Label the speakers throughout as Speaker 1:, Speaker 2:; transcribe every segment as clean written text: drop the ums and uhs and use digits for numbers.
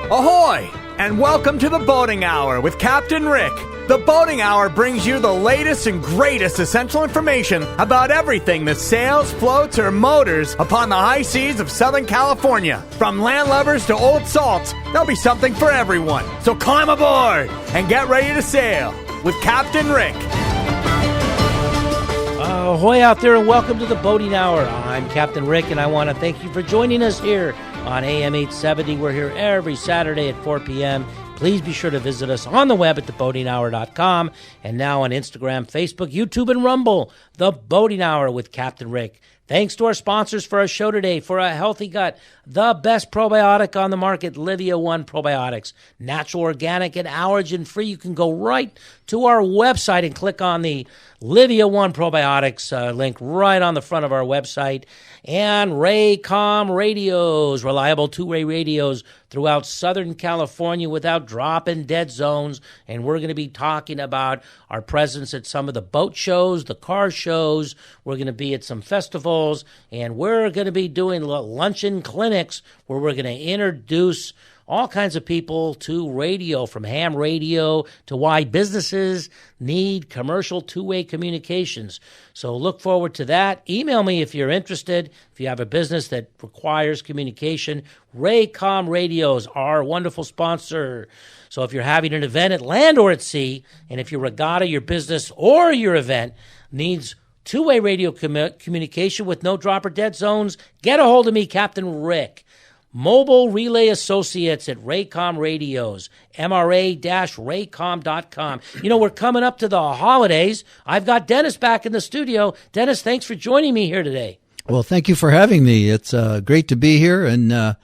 Speaker 1: Ahoy! And welcome to the Boating Hour with Captain Rick. The Boating Hour brings you the latest and greatest essential information about everything that sails, floats, or motors upon the high seas of Southern California. From landlubbers to old salts, there'll be something for everyone. So climb aboard and get ready to sail with Captain Rick.
Speaker 2: Ahoy out there and welcome to the Boating Hour. I'm Captain Rick and I want to thank you for joining us here on AM 870. We're here every Saturday at 4 p.m. Please be sure to visit us on the web at theboatinghour.com and now on Instagram, Facebook, YouTube, and Rumble. The Boating Hour with Captain Rick. Thanks to our sponsors for our show today. For a healthy gut, the best probiotic on the market, Livia One Probiotics. Natural, organic, and allergen-free. You can go right to our website and click on the Livia One Probiotics link right on the front of our website. And Raycom Radios, reliable two-way radios throughout Southern California without drop-in dead zones. And we're going to be talking about our presence at some of the boat shows, the car shows. We're going to be at some festivals, and we're going to be doing luncheon clinics where we're going to introduce all kinds of people to radio, from ham radio to why businesses need commercial two-way communications. So look forward to that. Email me if you're interested. If you have a business that requires communication, Raycom Radios, our wonderful sponsor. So if you're having an event at land or at sea, and if your regatta, your business, or your event needs two-way radio communication with no drop or dead zones, get a hold of me, Captain Rick. Mobile Relay Associates at Raycom Radios, mra-raycom.com. You know, we're coming up to the holidays. I've got Dennis back in the studio. Dennis, thanks for joining me here today.
Speaker 3: Well, thank you for having me. It's great to be here, and a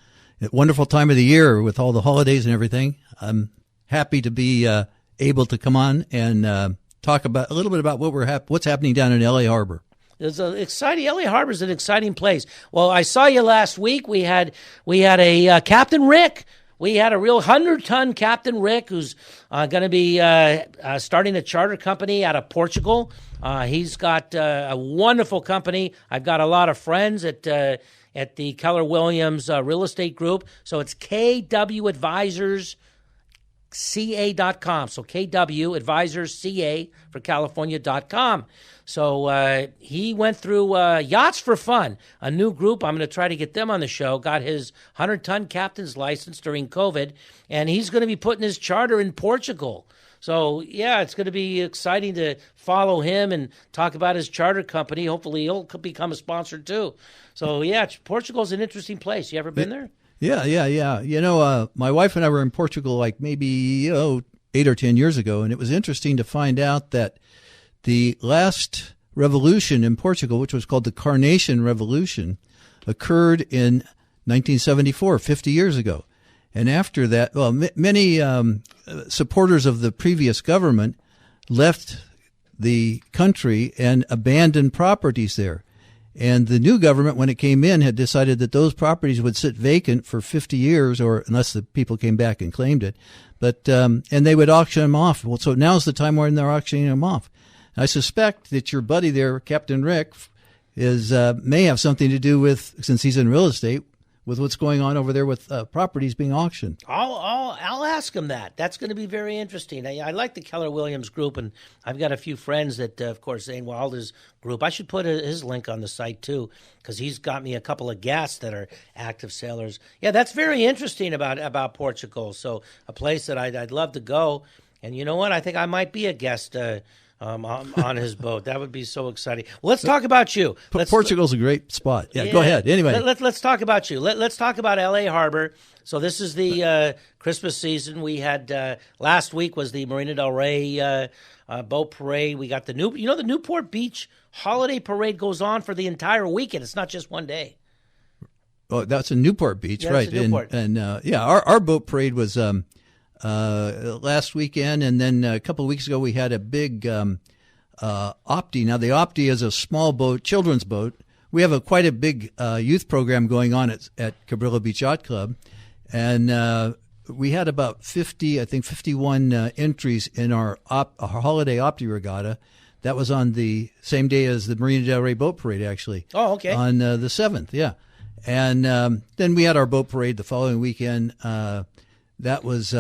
Speaker 3: wonderful time of the year with all the holidays and everything. I'm happy to be able to come on and talk about a little bit about what's happening down in LA Harbor.
Speaker 2: It's an exciting. LA Harbor is an exciting place. Well, I saw you last week. We had a Captain Rick. We had a real 100-ton Captain Rick who's going to be starting a charter company out of Portugal. He's got a wonderful company. I've got a lot of friends at the Keller Williams Real Estate Group. So it's KW Advisors. CA.com. So KW Advisors CA for California.com. So he went through Yachts for Fun, a new group. I'm going to try to get them on the show. Got his 100-ton captain's license during COVID, and he's going to be putting his charter in Portugal. So, yeah, it's going to be exciting to follow him and talk about his charter company. Hopefully he'll become a sponsor too. So, yeah, Portugal's an interesting place. You ever been there?
Speaker 3: Yeah. You know, my wife and I were in Portugal like maybe 8 or 10 years ago, and it was interesting to find out that the last revolution in Portugal, which was called the Carnation Revolution, occurred in 1974, 50 years ago. And after that, many supporters of the previous government left the country and abandoned properties there. And the new government, when it came in, had decided that those properties would sit vacant for 50 years, or unless the people came back and claimed it. But and they would auction them off. Well, so now's the time when they're auctioning them off. I suspect that your buddy there, Captain Rick, may have something to do with, since he's in real estate, with what's going on over there with properties being auctioned.
Speaker 2: I'll ask him that. That's going to be very interesting. I like the Keller Williams Group, and I've got a few friends that, of course, Zane Wilder's group. I should put his link on the site, too, because he's got me a couple of guests that are active sailors. Yeah, that's very interesting about Portugal. So a place that I'd love to go. And you know what? I think I might be a guest on his boat. That would be so exciting. Well, let's talk about you.
Speaker 3: Portugal's a great spot. Yeah, go ahead. Anyway.
Speaker 2: Let's talk about you. Let's talk about LA Harbor. So this is the Christmas season. We had last week was the Marina del Rey boat parade. We got the Newport Beach holiday parade goes on for the entire weekend. It's not just one day.
Speaker 3: Oh, that's in Newport Beach, right?
Speaker 2: Newport.
Speaker 3: And our boat parade was last weekend, and then a couple of weeks ago we had a big Opti. Now the Opti is a small boat, children's boat. We have quite a big youth program going on at Cabrillo Beach Yacht Club, and we had about 51 entries in our holiday Opti regatta. That was on the same day as the Marina del Rey boat parade, actually.
Speaker 2: Oh, okay.
Speaker 3: On the 7th, yeah. And then we had our boat parade the following weekend. that was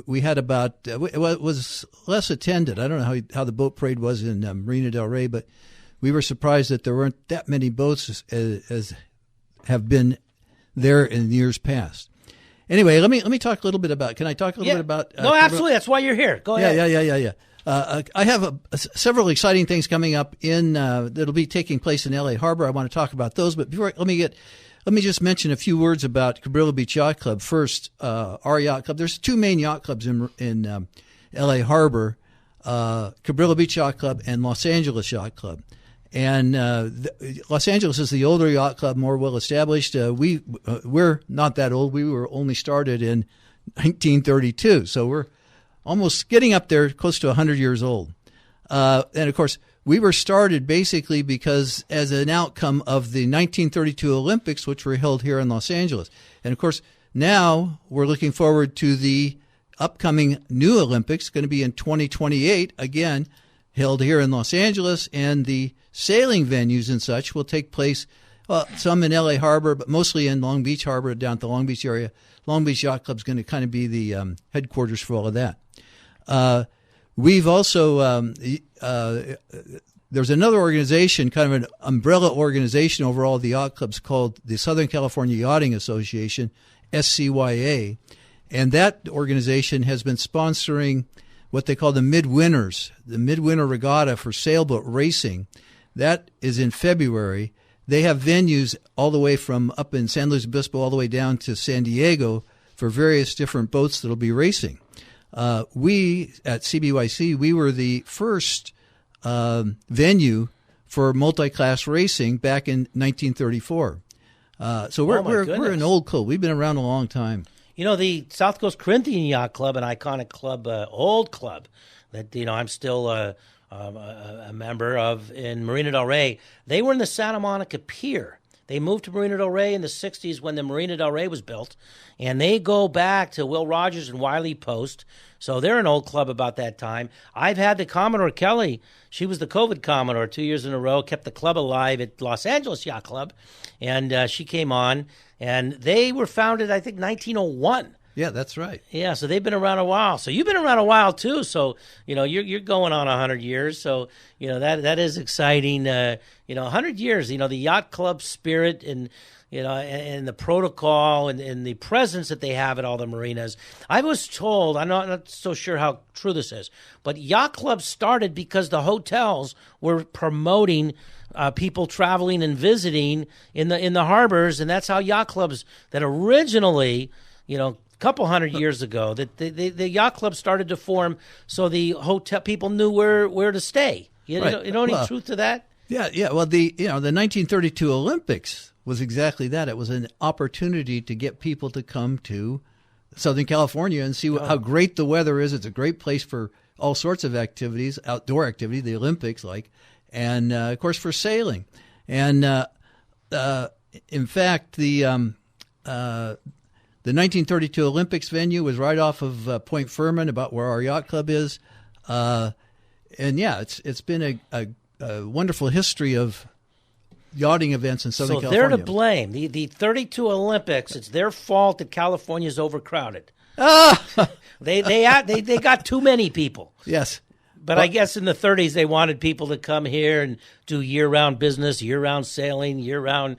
Speaker 3: we had about it was less attended. I don't know how the boat parade was in Marina del Rey, but we were surprised that there weren't that many boats as have been there in years past. Anyway, let me talk a little bit about. Can I talk a little bit about?
Speaker 2: No, absolutely. That's why you're here. Go ahead.
Speaker 3: Yeah. I have several exciting things coming up that'll be taking place in LA Harbor. I want to talk about those, but before let me just mention a few words about Cabrillo Beach Yacht Club. First, our yacht club. There's two main yacht clubs in LA Harbor: Cabrillo Beach Yacht Club and Los Angeles Yacht Club. And Los Angeles is the older yacht club, more well established. We're not that old. We were only started in 1932, so we're almost getting up there, close to 100 years old. And of course, we were started basically because as an outcome of the 1932 Olympics, which were held here in Los Angeles. And of course, now we're looking forward to the upcoming new Olympics, going to be in 2028, again, held here in Los Angeles, and the sailing venues and such will take place, some in LA Harbor, but mostly in Long Beach Harbor, down at the Long Beach area. Long Beach Yacht Club is going to kind of be the headquarters for all of that. We've also, there's another organization, kind of an umbrella organization over all the yacht clubs called the Southern California Yachting Association, SCYA, and that organization has been sponsoring what they call the Midwinters, the Midwinter Regatta for sailboat racing. That is in February. They have venues all the way from up in San Luis Obispo all the way down to San Diego for various different boats that'll be racing. We at CBYC, we were the first venue for multi-class racing back in 1934. So we're an old club. We've been around a long time.
Speaker 2: You know, the South Coast Corinthian Yacht Club, an iconic club, old club that, I'm still a member of in Marina del Rey. They were in the Santa Monica Pier. They moved to Marina del Rey in the 60s when the Marina del Rey was built, and they go back to Will Rogers and Wiley Post. So they're an old club about that time. I've had the Commodore Kelly. She was the COVID Commodore 2 years in a row, kept the club alive at Los Angeles Yacht Club, and she came on. And they were founded, I think, 1901.
Speaker 3: Yeah, that's right.
Speaker 2: Yeah, so they've been around a while. So you've been around a while too. So you're going on 100 years. So that is exciting. 100 years. The yacht club spirit and and the protocol and the presence that they have at all the marinas. I was told, I'm not so sure how true this is, but yacht clubs started because the hotels were promoting people traveling and visiting in the harbors, and that's how yacht clubs that originally, a couple hundred years ago, that the yacht club started to form, so the hotel people knew where to stay. You know any truth to that?
Speaker 3: Yeah. Well, the 1932 Olympics was exactly that. It was an opportunity to get people to come to Southern California and see how great the weather is. It's a great place for all sorts of activities, outdoor activity, the Olympics, and of course for sailing. And in fact, the 1932 Olympics venue was right off of Point Fermin, about where our yacht club is. And yeah, it's been a wonderful history of yachting events in Southern California.
Speaker 2: So they're to blame. The 32 Olympics, it's their fault that California's overcrowded. They got too many people.
Speaker 3: Yes.
Speaker 2: But I guess in the 30s they wanted people to come here and do year-round business, year-round sailing, year-round,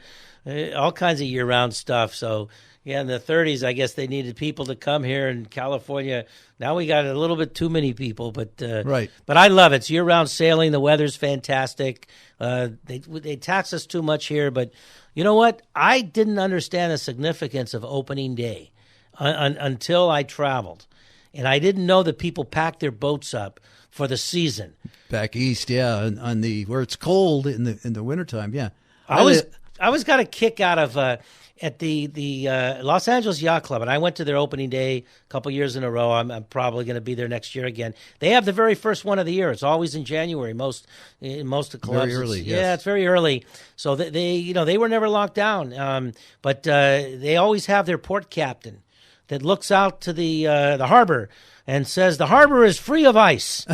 Speaker 2: all kinds of year-round stuff. So, yeah, in the 30s, I guess they needed people to come here in California. Now we got a little bit too many people, but
Speaker 3: right.
Speaker 2: But I love it. It's year-round sailing. The weather's fantastic. They tax us too much here, but you know what? I didn't understand the significance of opening day until I traveled, and I didn't know that people packed their boats up for the season.
Speaker 3: Back east, yeah, on the where it's cold in the wintertime, yeah.
Speaker 2: I always got a kick out of at the Los Angeles Yacht Club, and I went to their opening day a couple years in a row. I'm probably going to be there next year again. They have the very first one of the year. It's always in January. Most of clubs.
Speaker 3: Very early. Yes.
Speaker 2: Yeah, it's very early. So they were never locked down. But they always have their port captain that looks out to the harbor and says the harbor is free of ice.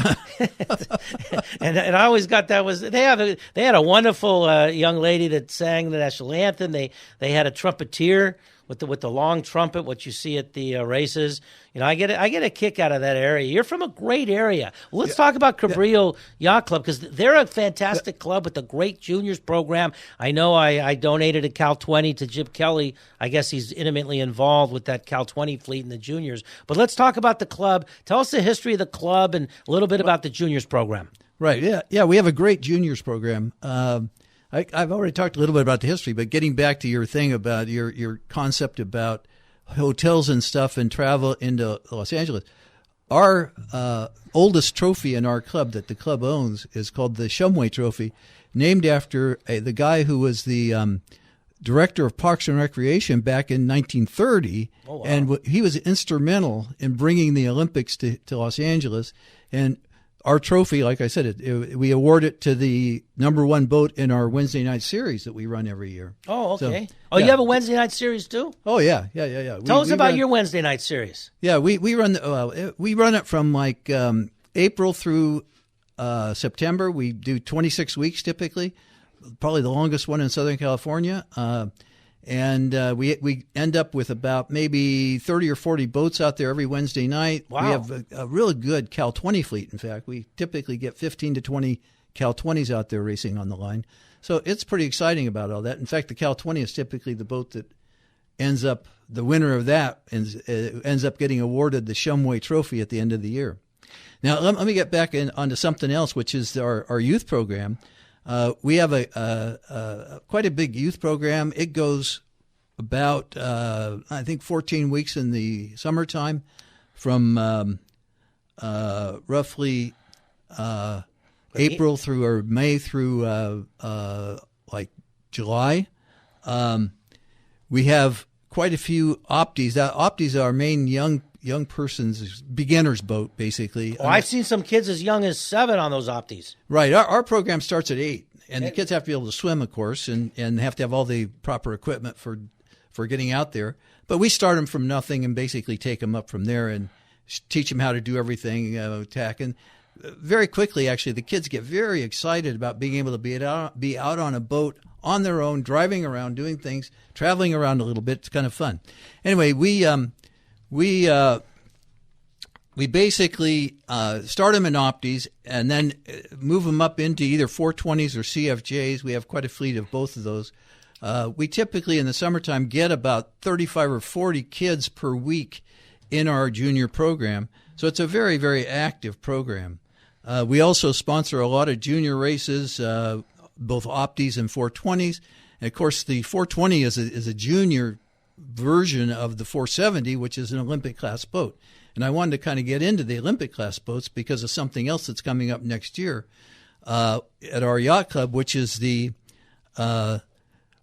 Speaker 2: and I always got that was they had a wonderful young lady that sang the national anthem. They had a trumpeter with the long trumpet, what you see at the races. I get a kick out of that area. You're from a great area. Well, let's talk about Cabrillo Yacht Club, because they're a fantastic club with a great juniors program. I know I donated a Cal 20 to Jim Kelly. I guess he's intimately involved with that Cal 20 fleet in the juniors. But let's talk about the club. Tell us the history of the club and a little bit about the juniors program.
Speaker 3: Right. Yeah. We have a great juniors program. I've already talked a little bit about the history, but getting back to your thing about your concept about hotels and stuff and travel into Los Angeles, our oldest trophy in our club that the club owns is called the Shumway Trophy, named after the guy who was the director of Parks and Recreation back in 1930. Oh, wow. And he was instrumental in bringing the Olympics to Los Angeles. And our trophy, like I said, we award it to the number one boat in our Wednesday night series that we run every year.
Speaker 2: Oh, okay. So, you have a Wednesday night series too?
Speaker 3: Oh, yeah.
Speaker 2: Tell us about your Wednesday night series.
Speaker 3: Yeah, we run it from like April through September. We do 26 weeks typically, probably the longest one in Southern California. And we end up with about maybe 30 or 40 boats out there every Wednesday night.
Speaker 2: Wow.
Speaker 3: We have a really good Cal 20 fleet, in fact. We typically get 15 to 20 Cal 20s out there racing on the line. So it's pretty exciting about all that. In fact, the Cal 20 is typically the boat that ends up, the winner of that ends up getting awarded the Shumway Trophy at the end of the year. Now, let me get back onto something else, which is our youth program. We have quite a big youth program. It goes about, I think, 14 weeks in the summertime, from roughly April through or May through like July. We have quite a few opties. Opties are our main young person's beginner's boat, basically.
Speaker 2: Oh, I've seen some kids as young as 7 on those opties.
Speaker 3: Right. Our program starts at 8, and the kids have to be able to swim, of course, and have to have all the proper equipment for getting out there. But we start them from nothing and basically take them up from there and teach them how to do everything, tack. And very quickly, actually, the kids get very excited about being able to be out on a boat on their own, driving around, doing things, traveling around a little bit. It's kind of fun. Anyway, we basically start them in opties and then move them up into either 420s or CFJs. We have quite a fleet of both of those. We typically in the summertime get about 35 or 40 kids per week in our junior program. So it's a very, very active program. We also sponsor a lot of junior races, both opties and 420s. And of course, the 420 is a junior version of the 470, which is an Olympic class boat. And I wanted to kind of get into the Olympic class boats because of something else that's coming up next year at our yacht club, which is the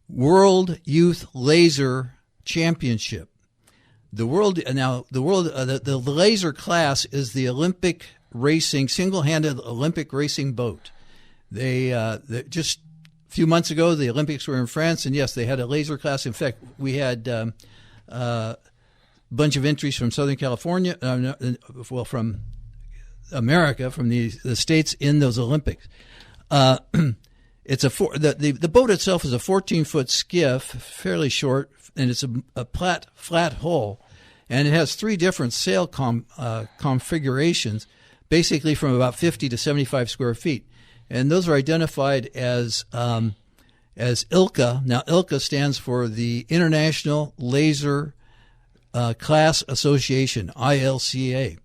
Speaker 3: World Youth Laser Championship. The laser class is the Olympic racing, single-handed Olympic racing boat. They just a few months ago, the Olympics were in France, and yes, they had a laser class. In fact, we had a bunch of entries from Southern California, from America, from the States in those Olympics. It's the boat itself is a 14-foot skiff, fairly short, and it's a flat hull, and it has 3 different sail configurations, basically from about 50 to 75 square feet, and those are identified as ILCA. Now, ILCA stands for the International Laser Class Association, ILCA.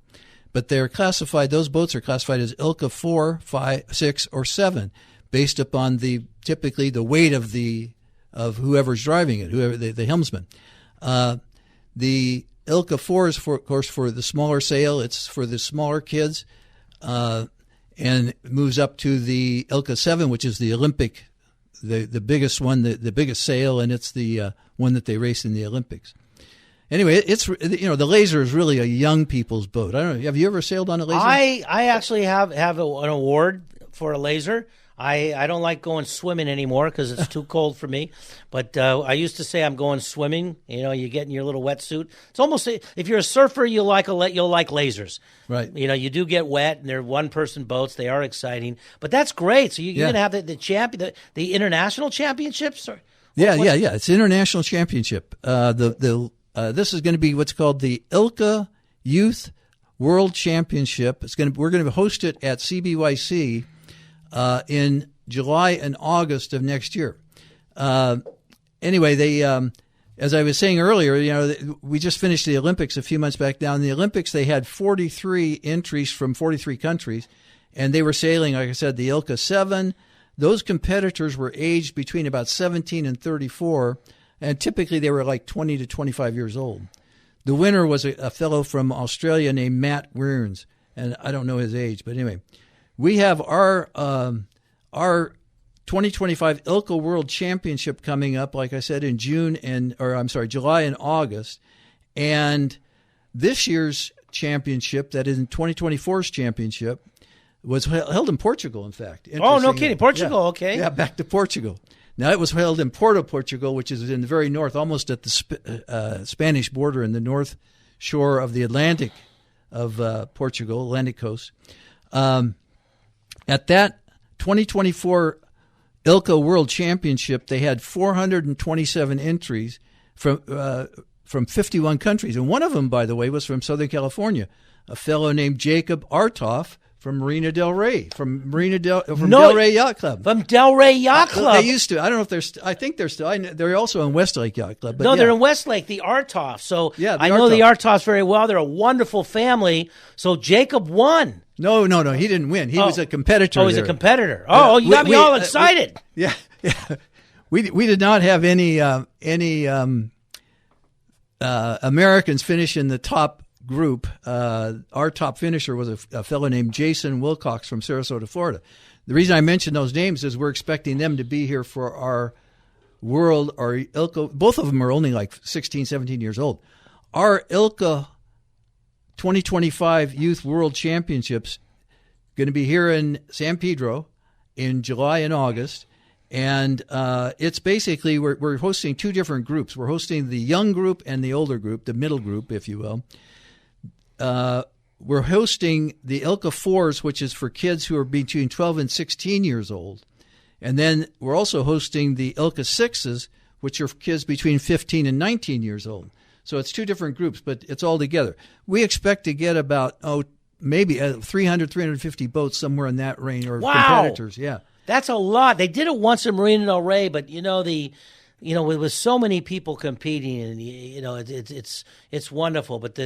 Speaker 3: But they're classified; those boats are classified as ILCA 4, 5, 6, or 7. Based upon typically the weight of whoever's driving it, the helmsman. The ILCA 4 is of course for the smaller sail. It's for the smaller kids, and it moves up to the ILCA 7, which is the Olympic, the biggest one, the biggest sail, and it's the one that they race in the Olympics. Anyway, it's the laser is really a young people's boat. I don't know. Have you ever sailed on a laser?
Speaker 2: I actually have an award for a laser. I don't like going swimming anymore because it's too cold for me. But I used to say I'm going swimming. You get in your little wetsuit. It's almost, if you're a surfer, you'll like lasers.
Speaker 3: Right.
Speaker 2: You do get wet, and they're one-person boats. They are exciting. But that's great. So you're going to have the international championships?
Speaker 3: Yeah. It's international championship. This is going to be what's called the ILCA Youth World Championship. We're going to host it at CBYC in July and August of next year. Anyway, they, as I was saying earlier, we just finished the Olympics a few months back. Now in the Olympics, they had 43 entries from 43 countries, and they were sailing, like I said, the ILCA 7. Those competitors were aged between about 17 and 34, and typically they were like 20 to 25 years old. The winner was a fellow from Australia named Matt Weirns, and I don't know his age, but anyway, we have our 2025 ILCA World Championship coming up, like I said, in July and August, and this year's championship, that is in 2024's championship, was held in Portugal, in fact.
Speaker 2: Oh, no kidding. Portugal, okay.
Speaker 3: Yeah, back to Portugal. Now, it was held in Porto, Portugal, which is in the very north, almost at the Spanish border in the north shore of the Atlantic of Portugal, Atlantic coast. At that 2024 ILCA World Championship, they had 427 entries from 51 countries. And one of them, by the way, was from Southern California, a fellow named Jacob Artoff, from Marina Del Rey, from Del Rey Yacht Club.
Speaker 2: From Del Rey Yacht Club.
Speaker 3: They used to. I don't know if they're. I think they're still. They're also in Westlake Yacht Club. But
Speaker 2: no, they're in Westlake, the Artoff. So
Speaker 3: yeah,
Speaker 2: I know the Artoffs very well. They're a wonderful family. So Jacob won.
Speaker 3: No, he didn't win. He was a competitor.
Speaker 2: Oh, he's a competitor. Oh, you got me all excited.
Speaker 3: Yeah. We did not have any Americans finish in the top group. Our top finisher was a fellow named Jason Wilcox from Sarasota, Florida. The reason I mention those names is we're expecting them to be here for our World or ILCA. Both of them are only like 16, 17 years old. Our ILCA 2025 Youth World Championships going to be here in San Pedro in July and August. And it's basically, we're hosting two different groups. We're hosting the young group and the older group, the middle group, if you will. We're hosting the ILCA 4s, which is for kids who are between 12 and 16 years old. And then we're also hosting the ILCA 6s, which are for kids between 15 and 19 years old. So it's two different groups, but it's all together. We expect to get about, maybe 300, 350 boats, somewhere in that range, or competitors. Yeah.
Speaker 2: That's a lot. They did it once in Marina Del Rey, but with so many people competing, and it's wonderful. But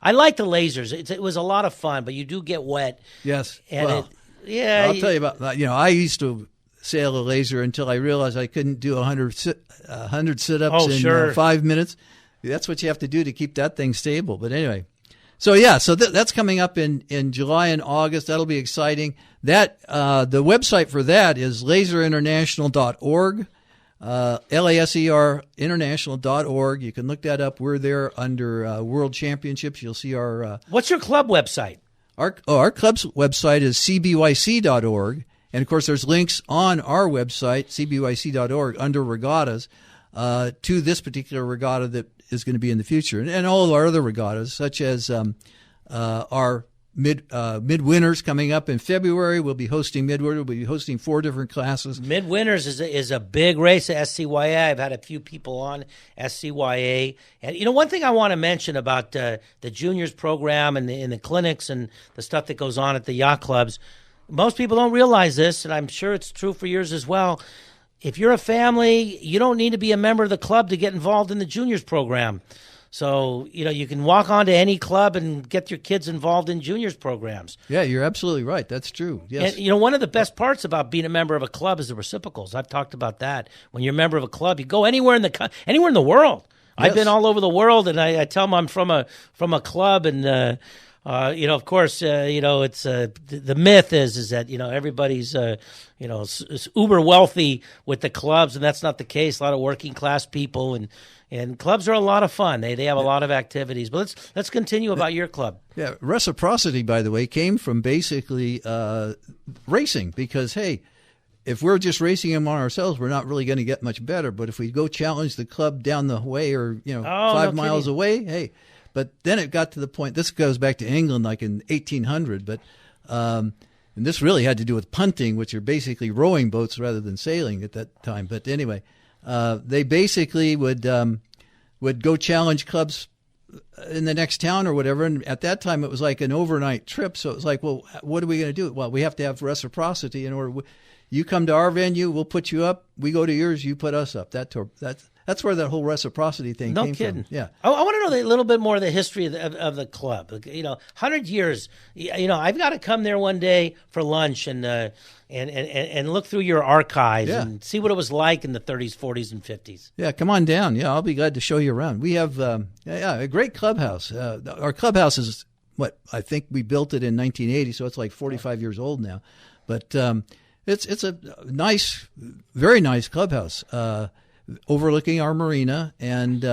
Speaker 2: I like the lasers. It was a lot of fun, but you do get wet.
Speaker 3: Yes.
Speaker 2: And
Speaker 3: I'll tell you about that. I used to sail a laser until I realized I couldn't do 100 sit-ups in 5 minutes. That's what you have to do to keep that thing stable. But anyway. So that's coming up in July and August. That'll be exciting. That the website for that is laserinternational.org, LASER international.org. You can look that up. We're there under World Championships. You'll see our.
Speaker 2: What's your club website?
Speaker 3: Our club's website is cbyc.org, and of course there's links on our website cbyc.org under regattas to this particular regatta that is going to be in the future, and all of our other regattas, such as our Midwinters coming up in February. We'll be hosting Midwinter. We'll be hosting 4 different classes.
Speaker 2: Midwinters is a big race at SCYA. I've had a few people on SCYA, and one thing I want to mention about the juniors program and the clinics and the stuff that goes on at the yacht clubs. Most people don't realize this, and I'm sure it's true for yours as well. If you're a family, you don't need to be a member of the club to get involved in the juniors program. So, you can walk on to any club and get your kids involved in juniors programs.
Speaker 3: Yeah, you're absolutely right. That's true. Yes.
Speaker 2: And, one of the best parts about being a member of a club is the reciprocals. I've talked about that. When you're a member of a club, you go anywhere in the world. Yes. I've been all over the world, and I tell them I'm from a club, and of course, it's the myth is that everybody's is uber wealthy with the clubs, and that's not the case. A lot of working class people, and clubs are a lot of fun. They have a lot of activities. But let's continue about your club.
Speaker 3: Yeah, reciprocity, by the way, came from basically racing, because hey, if we're just racing them on ourselves, we're not really going to get much better. But if we go challenge the club down the way, or 5 miles away, hey. But then it got to the point, this goes back to England like in 1800, but and this really had to do with punting, which are basically rowing boats rather than sailing at that time. But anyway, They basically would go challenge clubs in the next town or whatever. And at that time, it was like an overnight trip. So it was like, well, what are we going to do? Well, we have to have reciprocity in order. You come to our venue, we'll put you up. We go to yours, you put us up. That's where that whole reciprocity thing came
Speaker 2: kidding.
Speaker 3: from. Yeah.
Speaker 2: I want to know a little bit more of the history of the club. 100 years. I've got to come there one day for lunch and look through your archives and see what it was like in the 30s, 40s, and 50s.
Speaker 3: Yeah, come on down. Yeah, I'll be glad to show you around. We have a great clubhouse. Our clubhouse is I think we built it in 1980, so it's like 45 years old now. But it's a nice, very nice clubhouse. Overlooking our marina, and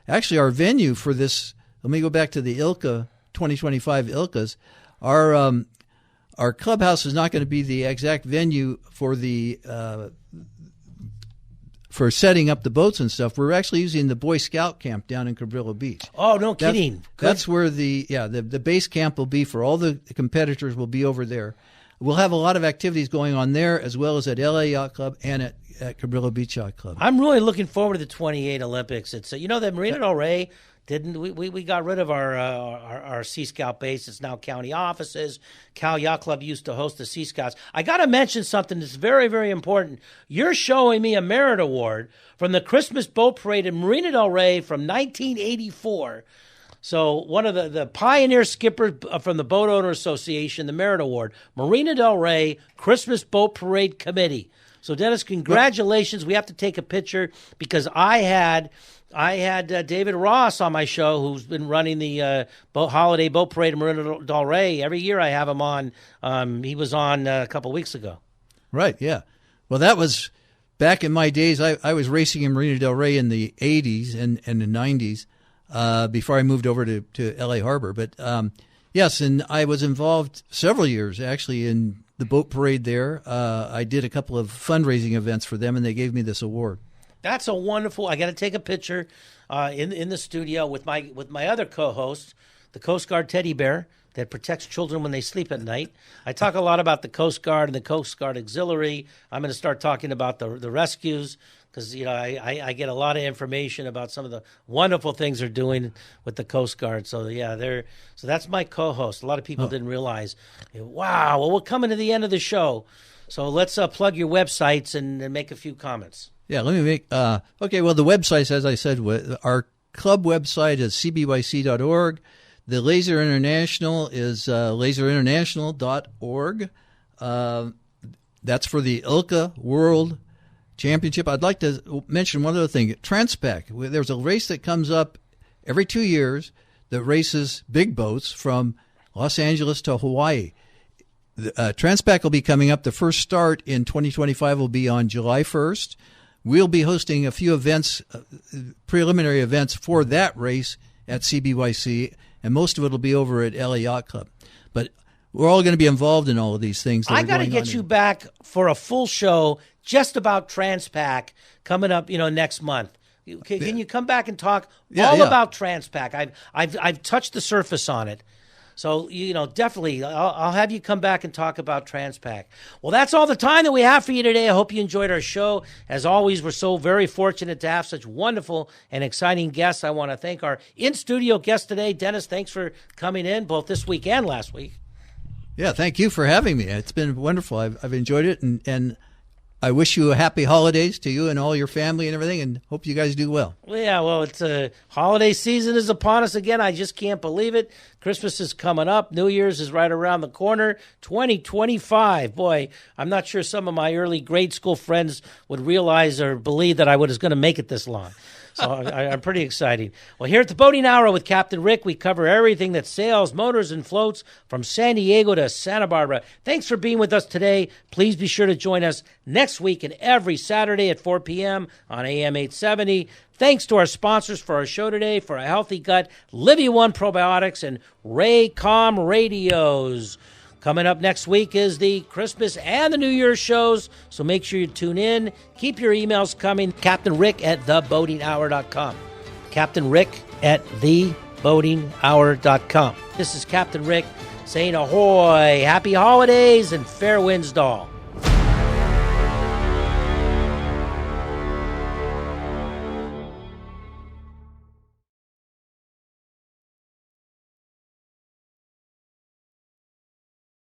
Speaker 3: actually our venue for this. Let me go back to the ILCA 2025 ILCAs. Our clubhouse is not going to be the exact venue for for setting up the boats and stuff. We're actually using the Boy Scout camp down in Cabrillo Beach.
Speaker 2: Oh, no kidding!
Speaker 3: That's where the base camp will be for all the competitors. Will be over there. We'll have a lot of activities going on there, as well as at LA Yacht Club and at Cabrillo Beach Yacht Club.
Speaker 2: I'm really looking forward to the 28 Olympics. It's that Marina Del Rey we got rid of our Sea Scout base. It's now county offices. Cal Yacht Club used to host the Sea Scouts. I got to mention something that's very, very important. You're showing me a merit award from the Christmas Boat Parade in Marina Del Rey from 1984. So one of the pioneer skippers from the Boat Owner Association, the Merit Award, Marina Del Rey Christmas Boat Parade Committee. So Dennis, congratulations. We have to take a picture because I had David Ross on my show, who's been running the holiday boat parade in Marina Del Rey. Every year I have him on. He was on a couple weeks ago. Right,
Speaker 3: yeah. Well, that was back in my days. I was racing in Marina Del Rey in the 80s and the 90s. Before I moved over to LA Harbor. But yes, and I was involved several years actually in the boat parade there. I did a couple of fundraising events for them, and they gave me this award.
Speaker 2: That's a wonderful. I got to take a picture in the studio with my other co-host, the Coast Guard teddy bear that protects children when they sleep at night. I talk a lot about the Coast Guard and the Coast Guard Auxiliary. I'm going to start talking about the rescues. Because, I get a lot of information about some of the wonderful things they're doing with the Coast Guard. So, so that's my co-host. A lot of people didn't realize. Wow. Well, we're coming to the end of the show. So let's plug your websites and make a few comments.
Speaker 3: Yeah, let me make okay, well, the websites, as I said, our club website is cbyc.org. The Laser International is laserinternational.org. That's for the ILCA World Championship. I'd like to mention one other thing. Transpac, there's a race that comes up every 2 years that races big boats from Los Angeles to Hawaii. Transpac will be coming up. The first start in 2025 will be on July 1st. We'll be hosting a few events, preliminary events for that race at CBYC, and most of it will be over at LA Yacht Club. But we're all going to be involved in all of these things.
Speaker 2: I got to get you back for a full show just about Transpac coming up, next month. Can you come back and talk about Transpac? I've touched the surface on it. So, definitely, I'll have you come back and talk about Transpac. Well, that's all the time that we have for you today. I hope you enjoyed our show. As always, we're so very fortunate to have such wonderful and exciting guests. I want to thank our in-studio guest today. Dennis, thanks for coming in both this week and last week.
Speaker 3: Yeah, thank you for having me. It's been wonderful. I've enjoyed it, and I wish you a happy holidays to you and all your family and everything, and hope you guys do well.
Speaker 2: Yeah, well, it's holiday season is upon us again. I just can't believe it. Christmas is coming up. New Year's is right around the corner. 2025. Boy, I'm not sure some of my early grade school friends would realize or believe that I was going to make it this long. So I'm pretty excited. Well, here at the Boating Hour with Captain Rick, we cover everything that sails, motors, and floats from San Diego to Santa Barbara. Thanks for being with us today. Please be sure to join us next week and every Saturday at 4 p.m. on AM 870. Thanks to our sponsors for our show today, for a healthy gut, Livia One Probiotics, and Raycom Radios. Coming up next week is the Christmas and the New Year's shows, so make sure you tune in. Keep your emails coming. Captain Rick at theboatinghour.com. Captain Rick at theboatinghour.com. This is Captain Rick saying ahoy, happy holidays, and fair winds to all.